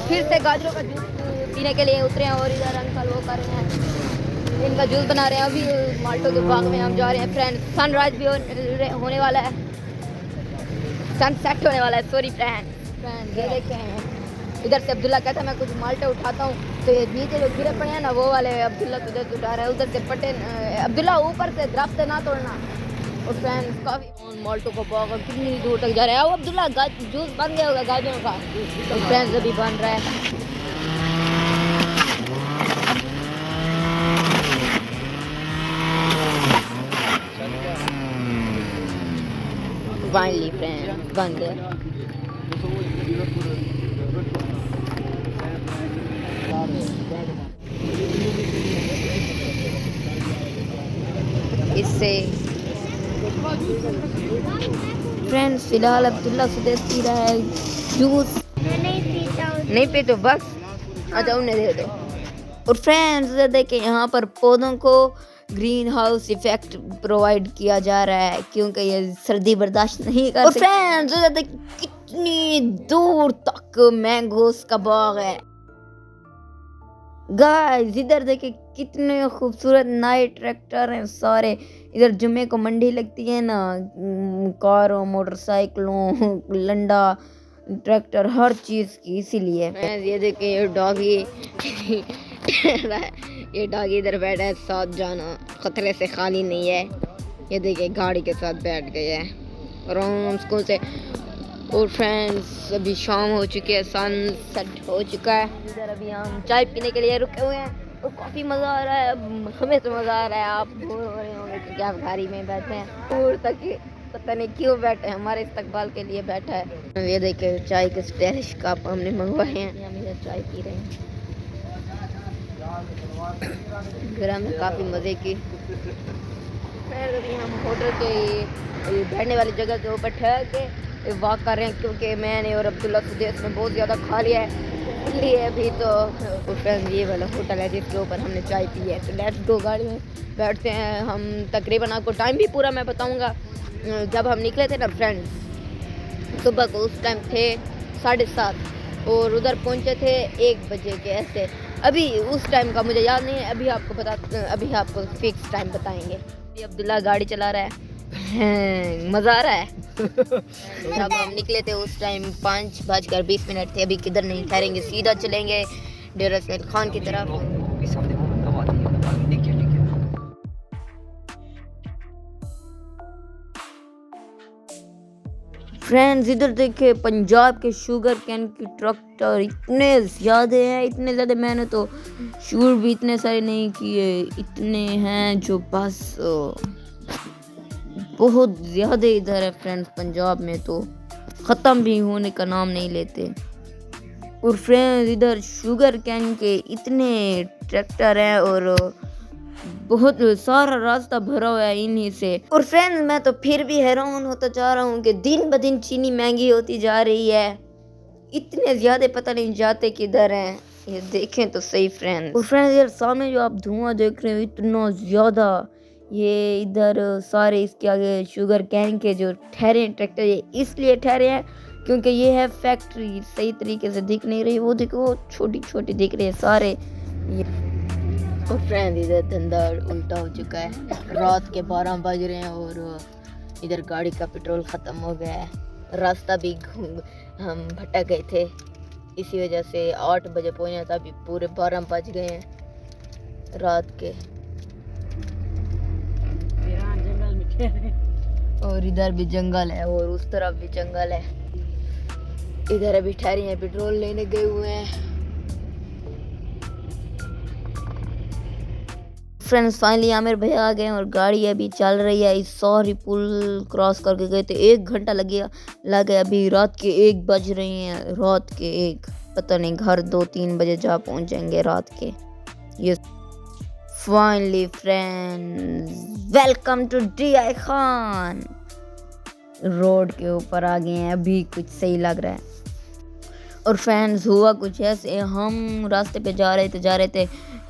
फिर से गाजरों का जूस पीने के लिए उतरे हैं और इधर अंकल वो कर रहे हैं, इनका जूस बना रहे हैं। अभी माल्टो के बाग में हम जा रहे हैं फ्रेंड। सनराइज भी होने वाला है, सनसेट होने वाला है, सॉरी फ्रेंड। ये देखे हैं इधर से अब्दुल्ला कहता है मैं कुछ माल्टे उठाता हूँ, तो ये नीचे जो गिरे पड़े हैं ना वो वाले अब्दुल्ला तुझे उठा रहा है। उधर से पटे अब्दुल्ला ऊपर से दरख्त ना तोड़ना। और फ्रेंड्स काफ़ी माल्टो का बाग कितनी दूर तक जा रहा है। अब अब्दुल्ला जूस बन गया होगा गाजरों का, तो फ्रेंड्स अभी बन रहा है। फाइनली फ्रेंड्स बन गया। इससे फ्रेंड्स फिलहाल अब्दुल्ला सुदेश पी रहा है जूस। नहीं पी तो बस अच्छा उन्हें दे दो। और फ्रेंड्स देखिए यहाँ पर पौधों को ग्रीन हाउस इफेक्ट प्रोवाइड किया जा रहा है क्योंकि ये सर्दी बर्दाश्त नहीं करते। और फ्रेंड्स कितनी दूर तक मैंगोस का बाग है गाइस। इधर देखिए कितने खूबसूरत नए ट्रैक्टर हैं सारे। इधर जुम्मे को मंडी लगती है ना, कारों मोटरसाइकिलों लंडा ट्रैक्टर हर चीज़ की, इसीलिए ये देखिए ये डॉगी ये डॉगी इधर बैठा है, साथ जाना खतरे से खाली नहीं है। ये देखिए गाड़ी के साथ बैठ गए हैं आराम से। और फ्रेंड्स अभी शाम हो चुकी है, सन सेट हो चुका है। इधर अभी हम चाय पीने के लिए रुके हुए हैं और काफ़ी मज़ा आ रहा है। हमें तो मज़ा आ रहा है, आप बोर हो रहे होंगे कि क्या गाड़ी में बैठे हैं दूर तक, पता नहीं क्यों बैठे हैं, हमारे इस्तकबाल के लिए बैठा है। ये देखिए चाय के स्टाइलिश कप हमने मंगवाए हैं, हम इधर चाय पी रहे हैं। गरम में काफ़ी मज़े की। फिर अभी हम होटल के बैठने वाली जगह के ऊपर ठहर के वॉक कर रहे हैं क्योंकि मैंने और अब्दुल्ला सुदेश ने बहुत ज़्यादा खा लिया है, इसलिए अभी तो फ्रेंड्स ये वाला होटल है जिसके ऊपर हमने चाय पी है। तो लेट्स गो, गाड़ी में बैठते हैं हम। तकरीबन आपको टाइम भी पूरा मैं बताऊंगा। जब हम निकले थे ना फ्रेंड्स सुबह को, उस टाइम थे 7:30 और उधर पहुंचे थे 1 बजे के ऐसे। अभी उस टाइम का मुझे याद नहीं है, अभी आपको फिक्स टाइम बताएंगे। अब्दुल्ला गाड़ी चला रहा है, मज़ा आ रहा है। जब हम निकले थे उस टाइम 5:20 थे। अभी किधर नहीं ठहरेंगे, सीधा चलेंगे डेरा इस्माइल खान की तरफ। फ्रेंड्स इधर देखे पंजाब के शुगर कैन की ट्रैक्टर इतने ज़्यादा मैंने तो शूर भी इतने सारे नहीं किए, इतने हैं जो बस बहुत ज़्यादा इधर है फ्रेंड्स। पंजाब में तो ख़त्म भी होने का नाम नहीं लेते। और फ्रेंड्स इधर शुगर कैन के इतने ट्रैक्टर हैं और बहुत सारा रास्ता भरा हुआ है इन्हीं से। और फ्रेंड्स मैं तो फिर भी हैरान होता जा रहा हूँ कि दिन ब दिन चीनी महंगी होती जा रही है, इतने ज़्यादा पता नहीं जाते किधर हैं। ये देखें तो सही फ्रेंड्स। और फ्रेंड्स यार सामने जो आप धुआं देख रहे हो इतना ज़्यादा, ये इधर सारे इसके आगे शुगर कैन के जो ठहरे ट्रैक्टर ये इसलिए ठहरे हैं क्योंकि ये है फैक्ट्री, सही तरीके से दिख नहीं रही। वो देखो छोटी छोटी दिख रही है सारे। और फ्रेंड इधर धंधा उल्टा हो चुका है, रात के 12 बज रहे हैं और इधर गाड़ी का पेट्रोल ख़त्म हो गया है। रास्ता भी हम भटक गए थे, इसी वजह से 8 बजे पहुंचा था, अभी पूरे 12 बज गए हैं रात के। और इधर भी जंगल है और उस तरफ भी जंगल है। इधर अभी ठहरे हैं, पेट्रोल लेने गए हुए हैं। फ्रेंड्स फाइनली आमिर भैया आ गए और गाड़ी अभी चल रही है। इस सॉरी पुल क्रॉस करके गए थे, 1 घंटा लग गया। अभी रात के 1 बज रहे हैं, रात के 1, पता नहीं घर 2-3 बजे जा पहुंचेंगे रात के। ये finally friends welcome to DI Khan. Road के ऊपर आ गए हैं, अभी कुछ सही लग रहा है। और फ्रेंड्स हुआ कुछ ऐसे, हम रास्ते पे जा रहे थे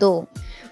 2.